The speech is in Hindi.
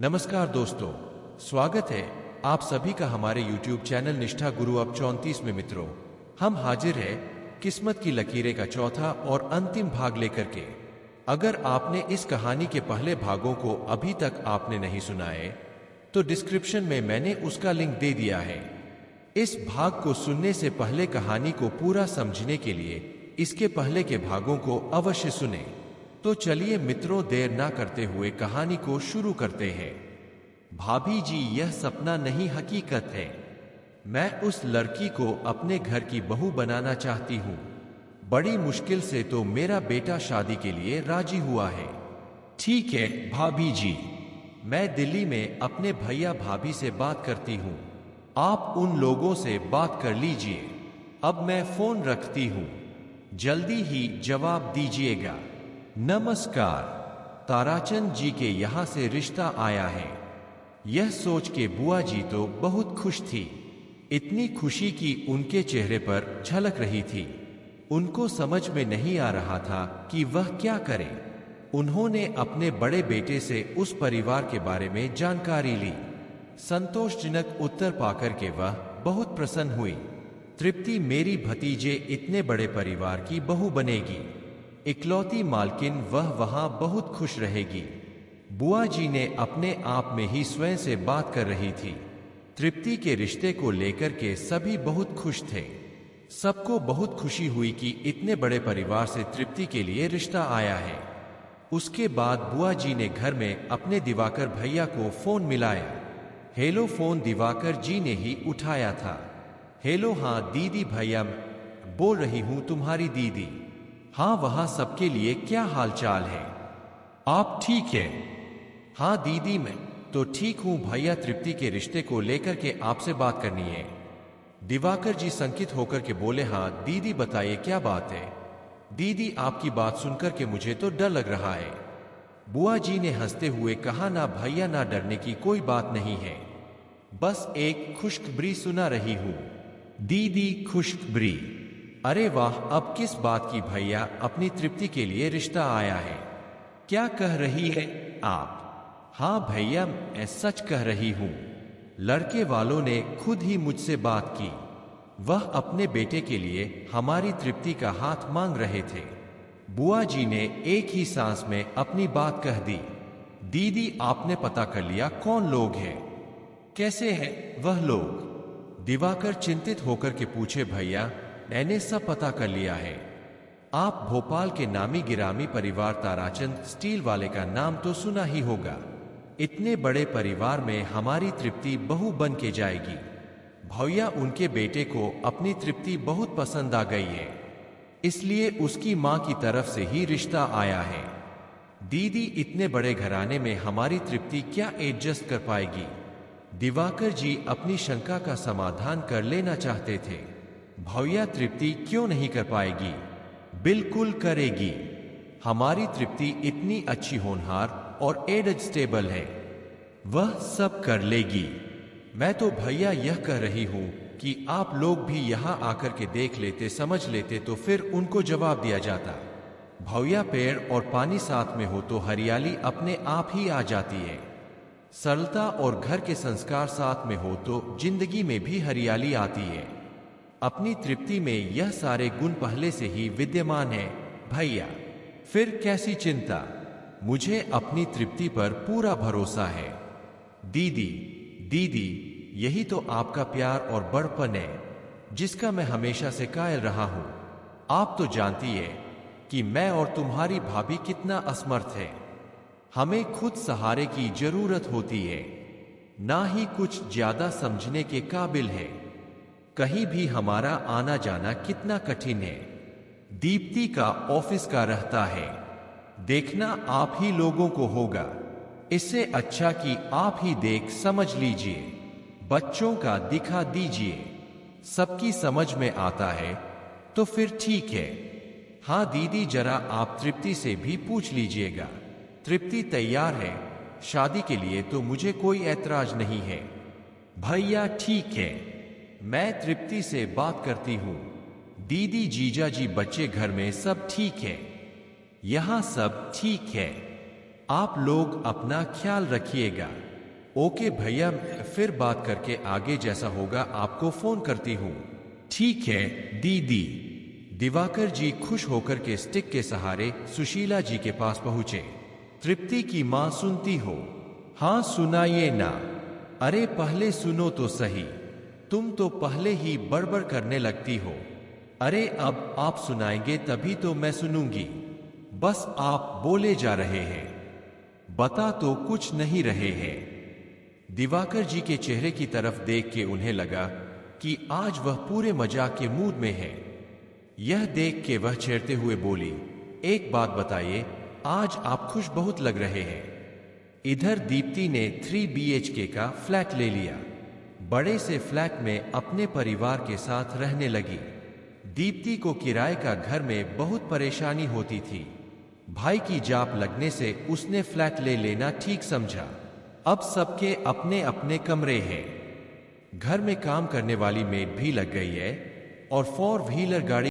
नमस्कार दोस्तों, स्वागत है आप सभी का हमारे YouTube चैनल निष्ठा गुरु अब 34 में। मित्रों, हम हाजिर है किस्मत की लकीरें का चौथा और अंतिम भाग लेकर के। अगर आपने इस कहानी के पहले भागों को अभी तक आपने नहीं सुना है तो डिस्क्रिप्शन में मैंने उसका लिंक दे दिया है। इस भाग को सुनने से पहले कहानी को पूरा समझने के लिए इसके पहले के भागों को अवश्य सुने। तो चलिए मित्रों, देर ना करते हुए कहानी को शुरू करते हैं। भाभी जी, यह सपना नहीं हकीकत है। मैं उस लड़की को अपने घर की बहू बनाना चाहती हूँ। बड़ी मुश्किल से तो मेरा बेटा शादी के लिए राजी हुआ है। ठीक है भाभी जी, मैं दिल्ली में अपने भैया भाभी से बात करती हूँ। आप उन लोगों से बात कर लीजिए। अब मैं फोन रखती हूँ, जल्दी ही जवाब दीजिएगा। नमस्कार, ताराचंद जी के यहाँ से रिश्ता आया है। यह सोच के बुआ जी तो बहुत खुश थी। इतनी खुशी कि उनके चेहरे पर झलक रही थी। उनको समझ में नहीं आ रहा था कि वह क्या करें। उन्होंने अपने बड़े बेटे से उस परिवार के बारे में जानकारी ली। संतोषजनक उत्तर पाकर के वह बहुत प्रसन्न हुई। तृप्ति मेरी भतीजे इतने बड़े परिवार की बहू बनेगी। इकलौती मालकिन वह वहां बहुत खुश रहेगी। बुआ जी ने अपने आप में ही स्वयं से बात कर रही थी। तृप्ति के रिश्ते को लेकर के सभी बहुत खुश थे। सबको बहुत खुशी हुई कि इतने बड़े परिवार से तृप्ति के लिए रिश्ता आया है। उसके बाद बुआ जी ने घर में अपने दिवाकर भैया को फोन मिलाया। हेलो, फोन दिवाकर जी ने ही उठाया था। हेलो, हाँ दीदी, भैया बोल रही हूँ, तुम्हारी दीदी। हाँ, वहां सबके लिए क्या हाल चाल है? आप ठीक है? हाँ दीदी, मैं तो ठीक हूं भैया। तृप्ति के रिश्ते को लेकर के आपसे बात करनी है। दिवाकर जी संकित होकर के बोले। हाँ दीदी, बताइए क्या बात है? दीदी, आपकी बात सुनकर के मुझे तो डर लग रहा है। बुआ जी ने हंसते हुए कहा, ना भैया, ना डरने की कोई बात नहीं है। बस एक खुशखबरी सुना रही हूं। दीदी, खुशखबरी? अरे वाह, अब किस बात की भैया? अपनी तृप्ति के लिए रिश्ता आया है। क्या कह रही है आप? हाँ भैया, मैं सच कह रही हूं। लड़के वालों ने खुद ही मुझसे बात की। वह अपने बेटे के लिए हमारी तृप्ति का हाथ मांग रहे थे। बुआ जी ने एक ही सांस में अपनी बात कह दी। दीदी, आपने पता कर लिया कौन लोग हैं? कैसे हैं वह लोग? दिवाकर चिंतित होकर के पूछे। भैया, मैंने सब पता कर लिया है। आप भोपाल के नामी गिरामी परिवार ताराचंद स्टील वाले का नाम तो सुना ही होगा। इतने बड़े परिवार में हमारी तृप्ति बहू बन के जाएगी। भैया, उनके बेटे को अपनी तृप्ति बहुत पसंद आ गई है, इसलिए उसकी मां की तरफ से ही रिश्ता आया है। दीदी, इतने बड़े घराने में हमारी तृप्ति क्या एडजस्ट कर पाएगी? दिवाकर जी अपनी शंका का समाधान कर लेना चाहते थे। भैया, तृप्ति क्यों नहीं कर पाएगी? बिल्कुल करेगी। हमारी तृप्ति इतनी अच्छी होनहार और एडजस्टेबल है, वह सब कर लेगी। मैं तो भैया यह कह रही हूं कि आप लोग भी यहां आकर के देख लेते, समझ लेते, तो फिर उनको जवाब दिया जाता। भैया, पेड़ और पानी साथ में हो तो हरियाली अपने आप ही आ जाती है। सरलता और घर के संस्कार साथ में हो तो जिंदगी में भी हरियाली आती है। अपनी तृप्ति में यह सारे गुण पहले से ही विद्यमान है भैया, फिर कैसी चिंता? मुझे अपनी तृप्ति पर पूरा भरोसा है। दीदी, दीदी, यही तो आपका प्यार और बड़पन है, जिसका मैं हमेशा से कायल रहा हूं। आप तो जानती है कि मैं और तुम्हारी भाभी कितना असमर्थ है। हमें खुद सहारे की जरूरत होती है, ना ही कुछ ज्यादा समझने के काबिल है। कहीं भी हमारा आना जाना कितना कठिन है। दीप्ति का ऑफिस का रहता है, देखना आप ही लोगों को होगा। इससे अच्छा कि आप ही देख समझ लीजिए। बच्चों का दिखा दीजिए, सबकी समझ में आता है तो फिर ठीक है। हाँ दीदी, जरा आप तृप्ति से भी पूछ लीजिएगा। तृप्ति तैयार है शादी के लिए, तो मुझे कोई ऐतराज नहीं है। भैया, ठीक है, मैं तृप्ति से बात करती हूं। दीदी, जीजा जी, बच्चे, घर में सब ठीक है? यहां सब ठीक है। आप लोग अपना ख्याल रखिएगा। ओके भैया, मैं फिर बात करके आगे जैसा होगा आपको फोन करती हूँ। ठीक है दीदी। दिवाकर जी खुश होकर के स्टिक के सहारे सुशीला जी के पास पहुंचे। तृप्ति की मां, सुनती हो? हाँ सुनाइए ना। अरे पहले सुनो तो सही, तुम तो पहले ही बड़बड़ करने लगती हो। अरे अब आप सुनाएंगे तभी तो मैं सुनूंगी, बस आप बोले जा रहे हैं, बता तो कुछ नहीं रहे हैं। दिवाकर जी के चेहरे की तरफ देख के उन्हें लगा कि आज वह पूरे मजाक के मूड में है। यह देख के वह छेड़ते हुए बोली, एक बात बताइए, आज आप खुश बहुत लग रहे हैं। इधर दीप्ति ने 3 BHK का फ्लैट ले लिया। बड़े से फ्लैट में अपने परिवार के साथ रहने लगी। दीप्ति को किराए का घर में बहुत परेशानी होती थी। भाई की जाप लगने से उसने फ्लैट ले लेना ठीक समझा। अब सबके अपने अपने कमरे हैं। घर में काम करने वाली मेड भी लग गई है और 4 व्हीलर गाड़ी